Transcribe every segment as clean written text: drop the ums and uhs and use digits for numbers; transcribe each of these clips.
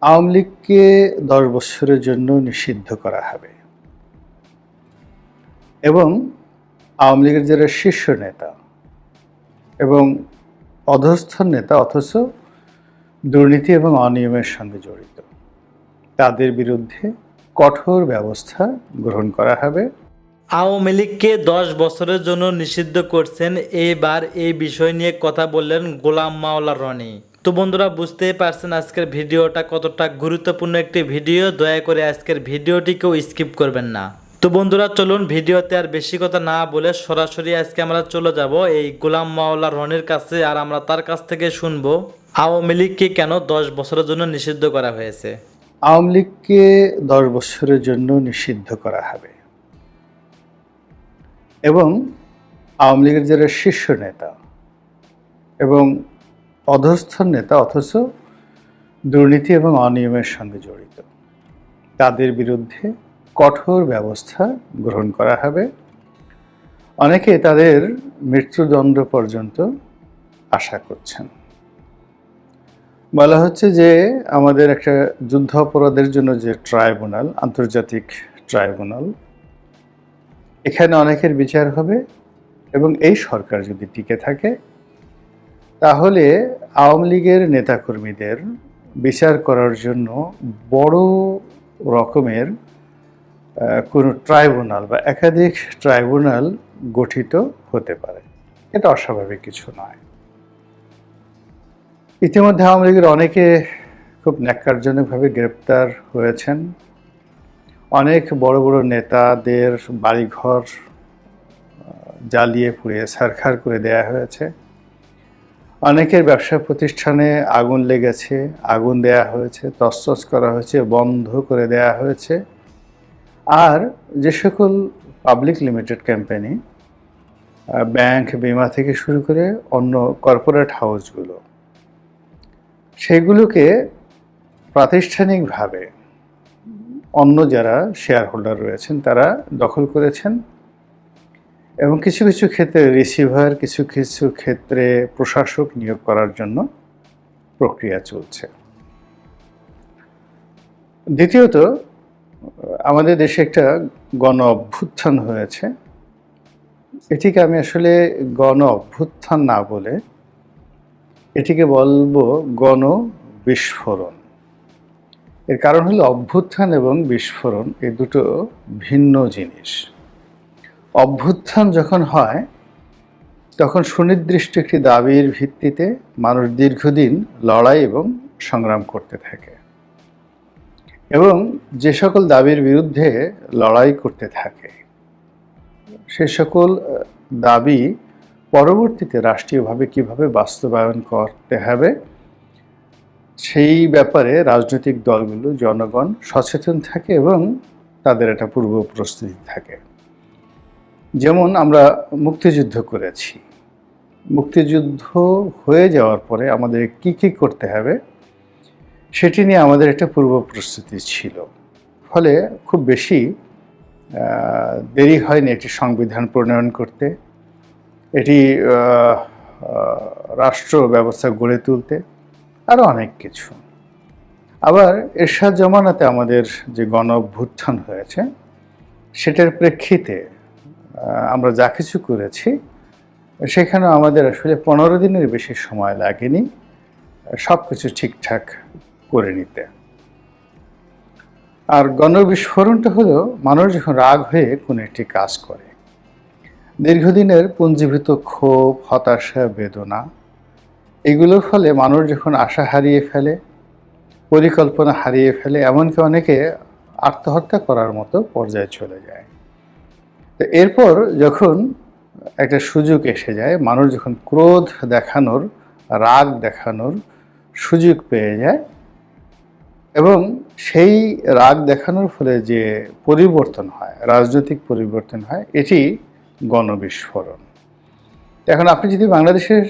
আওয়ামী লীগকে ১০ বছরের জন্য নিষিদ্ধ করা হবে এবং আওয়ামী লীগের যারা শীর্ষ নেতা এবং অধস্তন নেতা অথচ দুর্নীতি এবং অনিয়মের সঙ্গে জড়িত তাদের বিরুদ্ধে কঠোর ব্যবস্থা গ্রহণ করা হবে। আওয়ামী লীগকে ১০ বছরের জন্য নিষিদ্ধ করছেন। এইবার এই বিষয় নিয়ে কথা বললেন গোলাম মাওলা রনি। তো বন্ধুরা, বুঝতেই পারছেন আজকের ভিডিওটা কতটা গুরুত্বপূর্ণ একটি ভিডিও। দয়া করে আজকের ভিডিওটিকেও স্কিপ করবেন না। তো বন্ধুরা, চলুন ভিডিওতে আর বেশি কথা না বলে সরাসরি আজকে আমরা চলে যাব এই গোলাম মাওলা রনির কাছে, আর আমরা তার কাছ থেকে শুনবো আওয়ামী লীগকে কেন ১০ বছরের জন্য নিষিদ্ধ করা হয়েছে। আওয়ামী লীগকে ১০ বছরের জন্য নিষিদ্ধ করা হবে এবং আওয়ামী লীগের যারা শীর্ষ নেতা এবং অধস্তন নেতা অথচ দুর্নীতি এবং অনিয়মের সঙ্গে জড়িত তাদের বিরুদ্ধে কঠোর ব্যবস্থা গ্রহণ করা হবে। অনেকে তাদের মৃত্যুদণ্ড পর্যন্ত আশা করছেন। বলা হচ্ছে যে আমাদের একটা যুদ্ধ অপরাধের জন্য যে ট্রাইব্যুনাল, আন্তর্জাতিক ট্রাইব্যুনাল, এখানে অনেকের বিচার হবে এবং এই সরকার যদি টিকে থাকে তাহলে আওয়ামী লীগের নেতাকর্মীদের বিচার করার জন্য বড় রকমের কোনো ট্রাইব্যুনাল বা একাধিক ট্রাইব্যুনাল গঠিত হতে পারে। এটা অস্বাভাবিক কিছু নয়। ইতিমধ্যে আওয়ামী লীগের অনেকে খুব ন্যাক্কারজনকভাবে গ্রেপ্তার হয়েছেন। অনেক বড় বড় নেতাদের বাড়িঘর জ্বালিয়ে পুড়িয়ে ছারখার করে দেয়া হয়েছে। অনেকের ব্যবসা প্রতিষ্ঠানে আগুন লেগেছে, আগুন দেয়া হয়েছে, তছনছ করা হয়েছে, বন্ধ করে দেয়া হয়েছে। আর যে সকল পাবলিক লিমিটেড কোম্পানি, ব্যাংক, বিমা থেকে শুরু করে অন্য কর্পোরেট হাউসগুলো, সেগুলোকে প্রাতিষ্ঠানিকভাবে অন্য যারা শেয়ার হোল্ডার রয়েছেন তারা দখল করেছেন এবং কিছু কিছু ক্ষেত্রে রিসিভার, কিছু কিছু ক্ষেত্রে প্রশাসক নিয়োগ করার জন্য প্রক্রিয়া চলছে। দ্বিতীয়ত, আমাদের দেশে একটা গণ অভ্যুত্থান হয়েছে। এটিকে আমি আসলে গণ অভ্যুত্থান না বলে এটিকে বলবো গণ বিস্ফোরণ। এর কারণ হলো অভ্যুত্থান এবং বিস্ফোরণ এই দুটো ভিন্ন জিনিস। অভ্যুত্থান যখন হয় তখন সুনির্দিষ্ট একটি দাবির ভিত্তিতে মানুষ দীর্ঘদিন লড়াই এবং সংগ্রাম করতে থাকে এবং যে সকল দাবির বিরুদ্ধে লড়াই করতে থাকে সে সকল দাবি পরবর্তীতে রাষ্ট্রীয়ভাবে কিভাবে বাস্তবায়ন করতে হবে সেই ব্যাপারে রাজনৈতিক দলগুলো, জনগণ সচেতন থাকে এবং তাদের একটা পূর্ব প্রস্তুতি থাকে। যেমন আমরা মুক্তিযুদ্ধ করেছি, মুক্তিযুদ্ধ হয়ে যাওয়ার পরে আমাদের কি কি করতে হবে সেটি নিয়ে আমাদের একটা পূর্ব প্রস্তুতি ছিল। ফলে খুব বেশি দেরি হয়নি এটি সংবিধান প্রণয়ন করতে, এটি রাষ্ট্র ব্যবস্থা গড়ে তুলতে, আরও অনেক কিছু। আবার এরশাদ জমানাতে আমাদের যে গণ অভ্যুত্থান হয়েছে সেটার প্রেক্ষিতে আমরা যা কিছু করেছি সেখানেও আমাদের আসলে 15 দিনের বেশি সময় লাগেনি সব কিছু ঠিকঠাক করে নিতে। আর গণবিস্ফোরণটা হলো মানুষ যখন রাগ হয়ে কোনো একটি কাজ করে, দীর্ঘদিনের পুঞ্জীভূত ক্ষোভ, হতাশা, বেদনা, এগুলোর ফলে মানুষ যখন আশা হারিয়ে ফেলে, পরিকল্পনা হারিয়ে ফেলে, এমনকি অনেকে আত্মহত্যা করার মতো পর্যায়ে চলে যায়। তো এরপর যখন একটা সুযোগ এসে যায়, মানুষ যখন ক্রোধ দেখানোর, রাগ দেখানোর সুযোগ পেয়ে যায় এবং সেই রাগ দেখানোর ফলে যে পরিবর্তন হয়, রাজনৈতিক পরিবর্তন হয়, এটি গণবিস্ফোরণ। এখন আপনি যদি বাংলাদেশের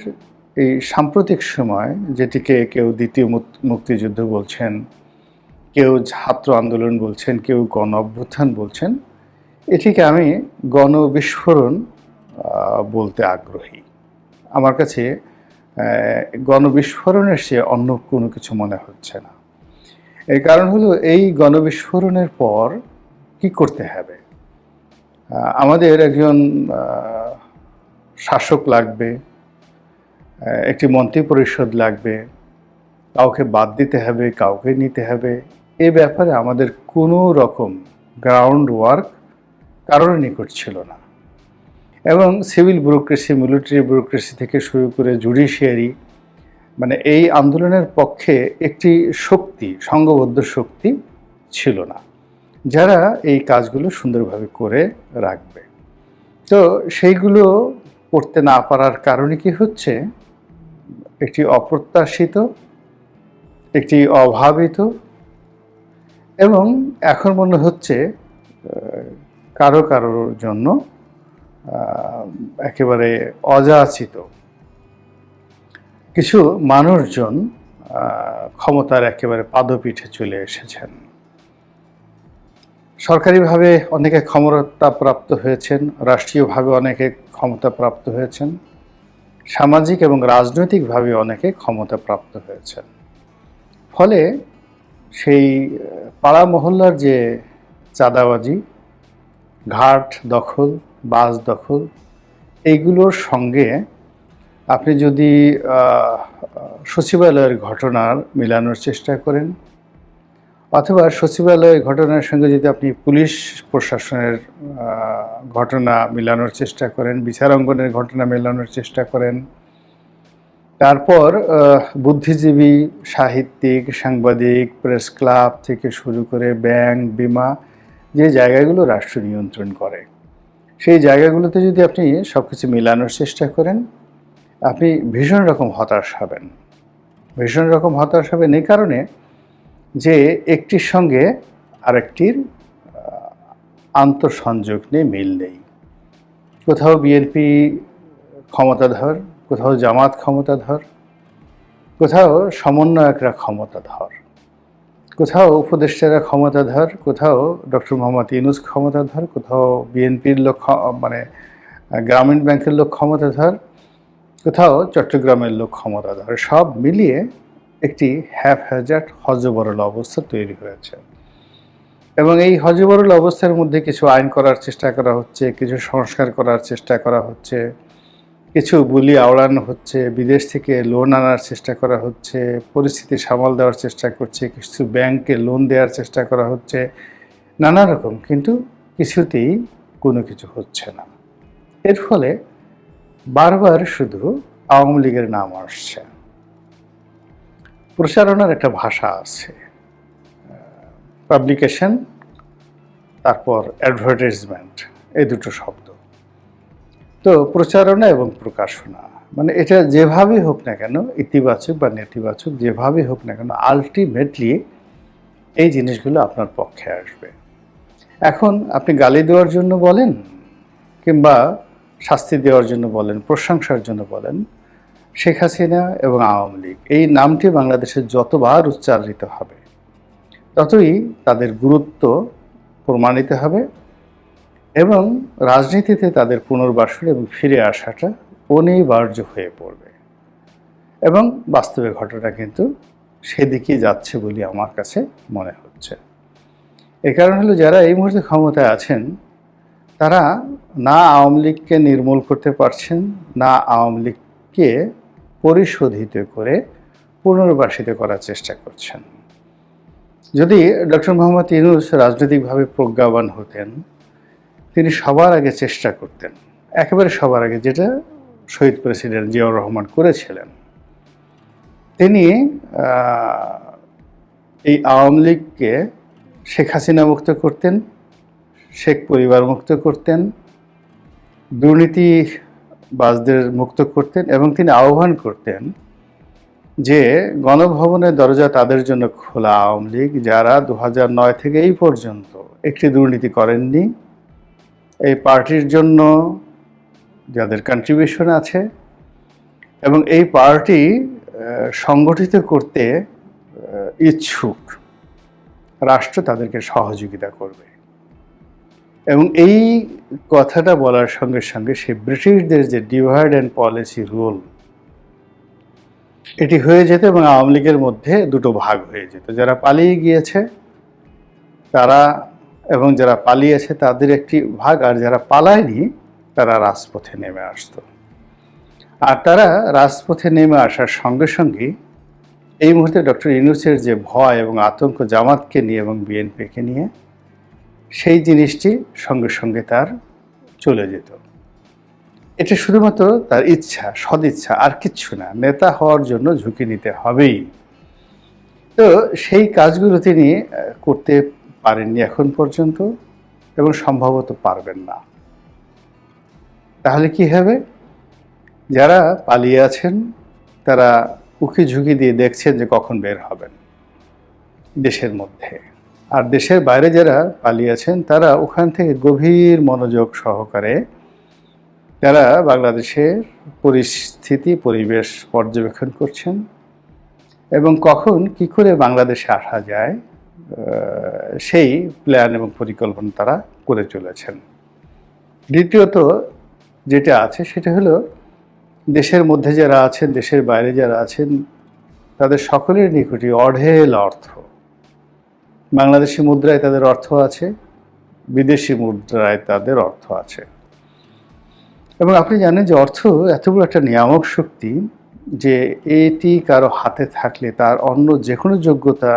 এই সাম্প্রতিক সময়, যেটিকে কেউ দ্বিতীয় মুক্তিযুদ্ধ বলছেন, কেউ ছাত্র আন্দোলন বলছেন, কেউ গণ অভ্যুত্থান বলছেন, এটিকে আমি গণবিস্ফোরণ বলতে আগ্রহী। আমার কাছে গণবিস্ফোরণের চেয়ে অন্য কোনো কিছু মনে হচ্ছে না। এর কারণ হলো এই গণবিস্ফোরণের পর কি করতে হবে। আমাদের একজন শাসক লাগবে, একটি মন্ত্রিপরিষদ লাগবে, কাউকে বাদ দিতে হবে, কাউকে নিতে হবে। এ ব্যাপারে আমাদের কোনো রকম গ্রাউন্ড ওয়ার্ক কারোর নিকট ছিল না। এবং সিভিল ব্যুরোক্রেসি, মিলিটারি ব্যুরোক্রেসি থেকে শুরু করে জুডিশিয়ারি, মানে এই আন্দোলনের পক্ষে একটি শক্তি, সংঘবদ্ধ শক্তি ছিল না, যারা এই কাজগুলো সুন্দরভাবে করে রাখবে। তো সেইগুলো করতে না পারার কারণে কি হচ্ছে, একটি অপ্রত্যাশিত, একটি অভাবিত, এবং এখন মনে হচ্ছে কারো কারোর জন্য একেবারে অযাচিত কিছু মানুষজন ক্ষমতার একেবারে পাদপীঠে চলে এসেছেন। সরকারিভাবে অনেকে ক্ষমতাপ্রাপ্ত হয়েছেন, রাষ্ট্রীয়ভাবে অনেকে ক্ষমতাপ্রাপ্ত হয়েছেন, সামাজিক এবং রাজনৈতিকভাবে অনেকে ক্ষমতাপ্রাপ্ত হয়েছেন। ফলে সেই পাড়া মহল্লার যে চাঁদাবাজি, ঘাট দখল, বাস দখল, এইগুলোর সঙ্গে আপনি যদি সচিবালয়ের ঘটনার মিলানোর চেষ্টা করেন, অথবা সচিবালয়ের ঘটনার সঙ্গে যদি আপনি পুলিশ প্রশাসনের ঘটনা মিলানোর চেষ্টা করেন, বিচারাঙ্গনের ঘটনা মেলানোর চেষ্টা করেন, তারপর বুদ্ধিজীবী, সাহিত্যিক, সাংবাদিক, প্রেস ক্লাব থেকে শুরু করে ব্যাংক, বিমা, যে জায়গাগুলো রাষ্ট্র নিয়ন্ত্রণ করে, সেই জায়গাগুলোতে যদি আপনি সব কিছু মেলানোর চেষ্টা করেন, আপনি ভীষণ রকম হতাশ হবেন। ভীষণ রকম হতাশ হবেন এই কারণে যে একটির সঙ্গে আরেকটির আন্তঃসংযোগ নেই, মিল নেই। কোথাও বিএনপি ক্ষমতাধর, কোথাও জামাত ক্ষমতাধর, কোথাও সমন্বয়করা ক্ষমতাধর, কোথাও উপদেষ্টারা ক্ষমতাধর, কোথাও ডক্টর মোহাম্মদ ইউনূস ক্ষমতাধর, কোথাও বিএনপির লোক, মানে গ্রামীণ ব্যাংকের লোক ক্ষমতাধর, কোথাও চট্টগ্রামের লোক ক্ষমতাধর। সব মিলিয়ে একটি হ্যাপহ্যাজার্ড হযবরল অবস্থা তৈরি হয়েছে। এবং এই হযবরল অবস্থার মধ্যে কিছু আইন করার চেষ্টা করা হচ্ছে, কিছু সংস্কার করার চেষ্টা করা হচ্ছে, কিছু বুলি আওড়ানো হচ্ছে, বিদেশ থেকে লোন আনার চেষ্টা করা হচ্ছে, পরিস্থিতি সামাল দেওয়ার চেষ্টা করছে, কিছু ব্যাংকে লোন দেওয়ার চেষ্টা করা হচ্ছে, নানা রকম, কিন্তু কিছুতেই কোনো কিছু হচ্ছে না। এর ফলে বারবার শুধু আওয়ামী লীগের নাম আসছে। প্রচারণার একটা ভাষা আছে, পাবলিকেশন, তারপর অ্যাডভার্টাইজমেন্ট, এই দুটো শব্দ। তো প্রচারণা এবং প্রকাশনা, মানে এটা যেভাবেই হোক না কেন, ইতিবাচক বা নেতিবাচক যেভাবেই হোক না কেন, আলটিমেটলি এই জিনিসগুলো আপনার পক্ষে আসবে। এখন আপনি গালি দেওয়ার জন্য বলেন, কিংবা শাস্তি দেওয়ার জন্য বলেন, প্রশংসার জন্য বলেন, শেখ হাসিনা এবং আওয়ামী লীগ এই নামটি বাংলাদেশে যতবার উচ্চারিত হবে, ততই তাদের গুরুত্ব প্রমাণিত হবে এবং রাজনীতিতে তাদের পুনর্বাসন এবং ফিরে আসাটা অনিবার্য হয়ে পড়বে। এবং বাস্তবে ঘটনা কিন্তু সেদিকেই যাচ্ছে বলে আমার কাছে মনে হচ্ছে। এর কারণ হলো, যারা এই মুহূর্তে ক্ষমতায় আছেন, তারা না আওয়ামী লীগকে নির্মূল করতে পারছেন, না আওয়ামী লীগকে পরিশোধিত করে পুনর্বাসিত করার চেষ্টা করছেন। যদি ডক্টর মোহাম্মদ ইউনূস রাজনৈতিকভাবে প্রজ্ঞাবান হতেন, তিনি সবার আগে চেষ্টা করতেন, একেবারে সবার আগে, যেটা শহীদ প্রেসিডেন্ট জিয়াউর রহমান করেছিলেন, তিনি এই আওয়ামী লীগকে শেখ হাসিনা মুক্ত করতেন, শেখ পরিবার মুক্ত করতেন, দুর্নীতিবাজদের মুক্ত করতেন, এবং তিনি আহ্বান করতেন যে গণভবনের দরজা তাদের জন্য খোলা, আওয়ামী লীগ যারা 2009 থেকে এই পর্যন্ত একটি দুর্নীতি করেননি, এই পার্টির জন্য যাদের কন্ট্রিবিউশন আছে, এবং এই পার্টি সংগঠিত করতে ইচ্ছুক, রাষ্ট্র তাদেরকে সহযোগিতা করবে। এবং এই কথাটা বলার সঙ্গে সঙ্গে সে ব্রিটিশদের যে ডিভাইড অ্যান্ড পলিসি রুল, এটি হয়ে যেত এবং আওয়ামী লীগের মধ্যে দুটো ভাগ হয়ে যেত, যারা পালিয়ে গিয়েছে তারা এবং যারা পালিয়েছে তাদের একটি ভাগ, আর যারা পালায়নি তারা রাজপথে নেমে আসতো। আর তারা রাজপথে নেমে আসার সঙ্গে সঙ্গে এই মুহূর্তে ডক্টর ইউনূসের যে ভয় এবং আতঙ্ক জামাতকে নিয়ে এবং বিএনপিকে নিয়ে, সেই জিনিসটি সঙ্গে সঙ্গে তার চলে যেত। এটা শুধুমাত্র তার ইচ্ছা, সদিচ্ছা, আর কিচ্ছু না। নেতা হওয়ার জন্য ঝুঁকি নিতে হবেই। তো সেই কাজগুলো তিনি করতে পারেননি এখন পর্যন্ত এবং সম্ভবত পারবেন না। তাহলে কি হবে? যারা পালিয়ে আছেন তারা উকি ঝুঁকি দিয়ে দেখছেন যে কখন বের হবেন দেশের মধ্যে, আর দেশের বাইরে যারা পালিয়ে আছেন তারা ওখান থেকে গভীর মনোযোগ সহকারে যারা বাংলাদেশের পরিস্থিতি পরিবেশ পর্যবেক্ষণ করছেন এবং কখন কি করে বাংলাদেশে আসা যায় সেই প্ল্যান এবং পরিকল্পনা তারা করে চলেছেন। দ্বিতীয়ত যেটা আছে সেটা হলো, দেশের মধ্যে যারা আছেন, দেশের বাইরে যারা আছেন, তাদের সকলের নিকটই অঢেল অর্থ। বাংলাদেশি মুদ্রায় তাদের অর্থ আছে, বিদেশি মুদ্রায় তাদের অর্থ আছে। এবং আপনি জানেন যে অর্থ এত বড় একটা নিয়ামক শক্তি যে এটি কারো হাতে থাকলে তার অন্য যে কোনো যোগ্যতা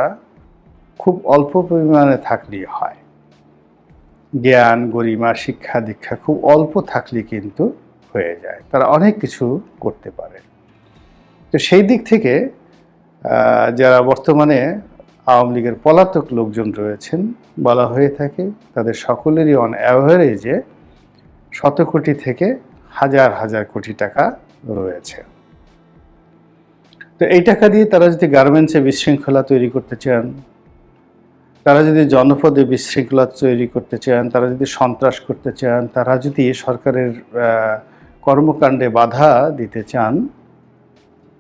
খুব অল্প পরিমাণে থাকলেই হয়। জ্ঞান, গরিমা, শিক্ষা দীক্ষা খুব অল্প থাকলে কিন্তু হয়ে যায়, তারা অনেক কিছু করতে পারে। তো সেই দিক থেকে যারা বর্তমানে আওয়ামী লীগের পলাতক লোকজন রয়েছেন বলা হয়ে থাকে, তাদের সকলেরই অন অ্যাভারেজে 100 কোটি থেকে হাজার হাজার কোটি টাকা রয়েছে। তো এই টাকা দিয়ে তারা যদি গার্মেন্টসে বিশৃঙ্খলা তৈরি করতে চান, তারা যদি জনপদে বিশৃঙ্খলা তৈরি করতে চান, তারা যদি সন্ত্রাস করতে চান, তারা যদি সরকারের কর্মকাণ্ডে বাধা দিতে চান,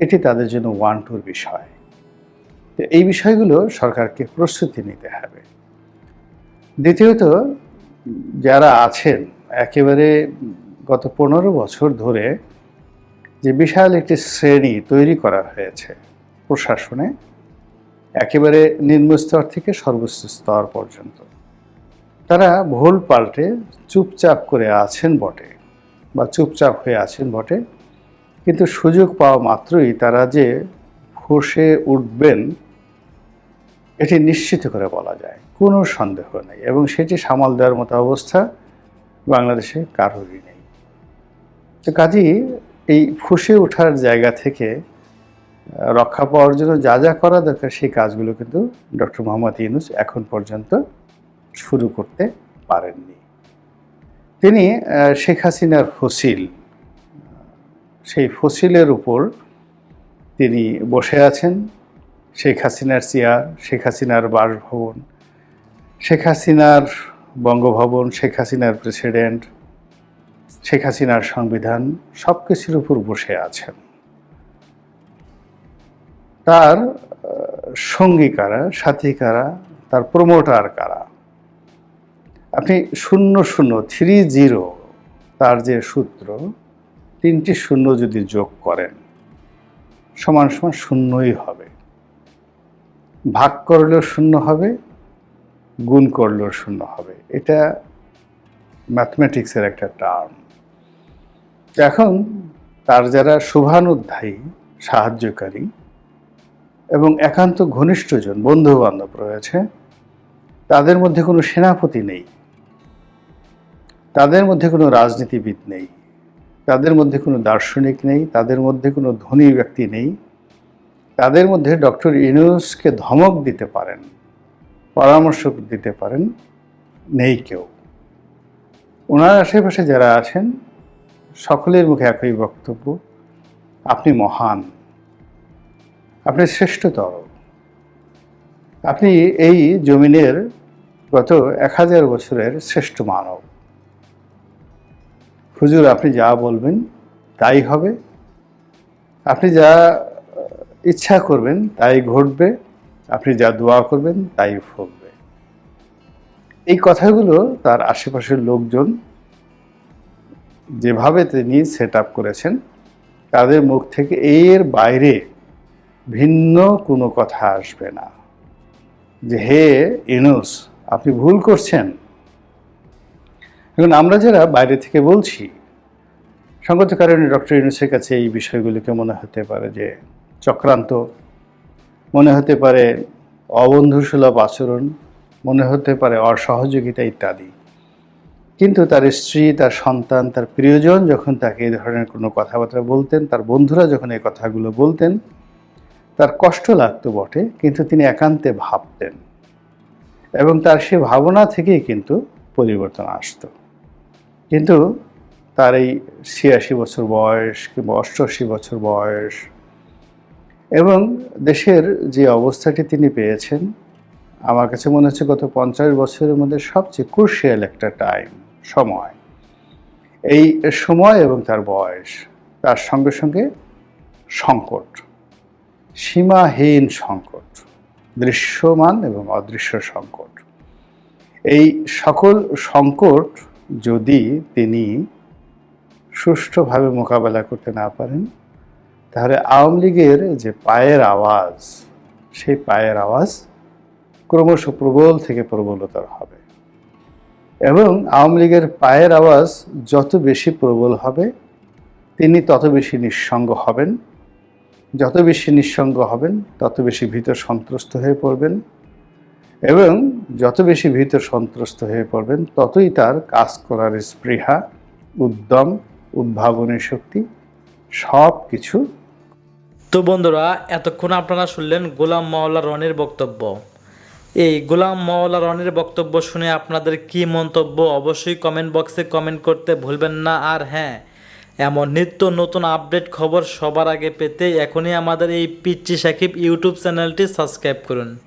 এটি তাদের জন্য ওয়ান-টুর বিষয়। তো এই বিষয়গুলো সরকারকে প্রস্তুতি নিতে হবে। দ্বিতীয়ত, যারা আছেন একেবারে গত 15 বছর ধরে যে বিশাল একটি শ্রেণী তৈরি করা হয়েছে প্রশাসনে, একেবারে নিম্নস্তর থেকে সর্বোচ্চ স্তর পর্যন্ত, তারা ভুল পাল্টে চুপচাপ করে আছেন বটে বা চুপচাপ হয়ে আছেন বটে, কিন্তু সুযোগ পাওয়া মাত্রই তারা যে ফসে উঠবেন এটি নিশ্চিত করে বলা যায়, কোনো সন্দেহ নেই। এবং সেটি সামাল দেওয়ার মতো অবস্থা বাংলাদেশে কারোরই নেই। তো কাজেই এই ফুঁসে ওঠার জায়গা থেকে রক্ষা পাওয়ার জন্য যা যা করা দরকার সেই কাজগুলো কিন্তু ডক্টর মোহাম্মদ ইউনূস এখন পর্যন্ত শুরু করতে পারেননি। তিনি শেখ হাসিনার ফসিল, সেই ফসিলের উপর তিনি বসে আছেন। শেখ হাসিনার চেয়ার, শেখ হাসিনার বাসভবন, শেখ হাসিনার বঙ্গভবন, শেখ হাসিনার প্রেসিডেন্ট, শেখ হাসিনার সংবিধান, সব কিছুর উপর বসে আছেন। তার সঙ্গী কারা, সাথী কারা, তার প্রমোটার কারা? আপনি 0030 তার যে সূত্র, 3টি শূন্য যদি যোগ করেন সমান সমান শূন্যই হবে। ভাগ করলেও শূন্য হবে, গুণ করলেও শূন্য হবে। এটা ম্যাথমেটিক্সের একটা টার্ম। এখন তার যারা শুভানুধ্যায়ী, সাহায্যকারী এবং একান্ত ঘনিষ্ঠজন, বন্ধু বান্ধব রয়েছে, তাদের মধ্যে কোনো সেনাপতি নেই, তাদের মধ্যে কোনো রাজনীতিবিদ নেই, তাদের মধ্যে কোনো দার্শনিক নেই, তাদের মধ্যে কোনো ধনী ব্যক্তি নেই, তাদের মধ্যে ডক্টর ইউনূসকে ধমক দিতে পারেন, পরামর্শ দিতে পারেন, নেই কেউ। ওনার আশেপাশে যারা আছেন সকলের মুখে একই বক্তব্য, আপনি মহান, আপনি শ্রেষ্ঠতর, আপনি এই জমিনের গত 1000 বছরের শ্রেষ্ঠ মানব। হুজুর, আপনি যা বলবেন তাই হবে, আপনি যা ইচ্ছা করবেন তাই ঘটবে, আপনি যা দোয়া করবেন তাই ফলবে। এই কথাগুলো তার আশেপাশের লোকজন যেভাবে তিনি সেট আপ করেছেন, তাদের মুখ থেকে এর বাইরে ভিন্ন কোনো কথা আসবে না যে হে ইউনূস আপনি ভুল করছেন। এখন আমরা যারা বাইরে থেকে বলছি, সঙ্গত কারণে ডক্টর ইউনূসের কাছে এই বিষয়গুলোকে মনে হতে পারে যে চক্রান্ত, মনে হতে পারে অবন্ধুসুলভ আচরণ, মনে হতে পারে অসহযোগিতা ইত্যাদি। কিন্তু তার স্ত্রী, তার সন্তান, তার প্রিয়জন যখন তাকে এই ধরনের কোনো কথাবার্তা বলতেন, তার বন্ধুরা যখন এই কথাগুলো বলতেন, তার কষ্ট লাগতো বটে, কিন্তু তিনি একান্তে ভাবতেন এবং তার সেই ভাবনা থেকেই কিন্তু পরিবর্তন আসতো। কিন্তু তার এই ৮৬ বছর বয়স কিংবা ৮৮ বছর বয়স এবং দেশের যে অবস্থাটি তিনি পেয়েছেন, আমার কাছে মনে হচ্ছে গত ৫০ বছরের মধ্যে সবচেয়ে ক্রুশিয়াল একটা সময়। এই সময় এবং তার বয়স, তার সঙ্গে সঙ্গে সংকট, সীমাহীন সংকট, দৃশ্যমান এবং অদৃশ্য সংকট। এই সকল সংকট যদি তিনি সুষ্ঠুভাবে মোকাবেলা করতে না পারেন, তাহলে আওয়ামী লীগের যে পায়ের আওয়াজ, সেই পায়ের আওয়াজ ক্রমশ প্রবল থেকে প্রবলতর হবে এবং আওয়ামী লীগের পায়ের আওয়াজ যত বেশি প্রবল হবে, তিনি তত বেশি নিঃসঙ্গ হবেন। যত বেশি নিঃসঙ্গ হবেন, তত বেশি ভীত সন্ত্রস্ত হয়ে পড়বেন এবং যত বেশি ভীত সন্ত্রস্ত হয়ে পড়বেন, ততই তার কাজ করার স্পৃহা, উদ্যম, উদ্ভাবনী শক্তি সব কিছু। তো বন্ধুরা, এতক্ষণ আপনারা শুনলেন গোলাম মাওলা রনির বক্তব্য। এই গোলাম মাওলা রনির বক্তব্য শুনে আপনাদের কি মন্তব্য অবশ্যই কমেন্ট বক্সে কমেন্ট করতে ভুলবেন না। আর হ্যাঁ, এমন নিত্য নতুন আপডেট খবর সবার আগে পেতে এখনই আমাদের এই পিচ্চি সাকিব ইউটিউব চ্যানেলটি সাবস্ক্রাইব করুন।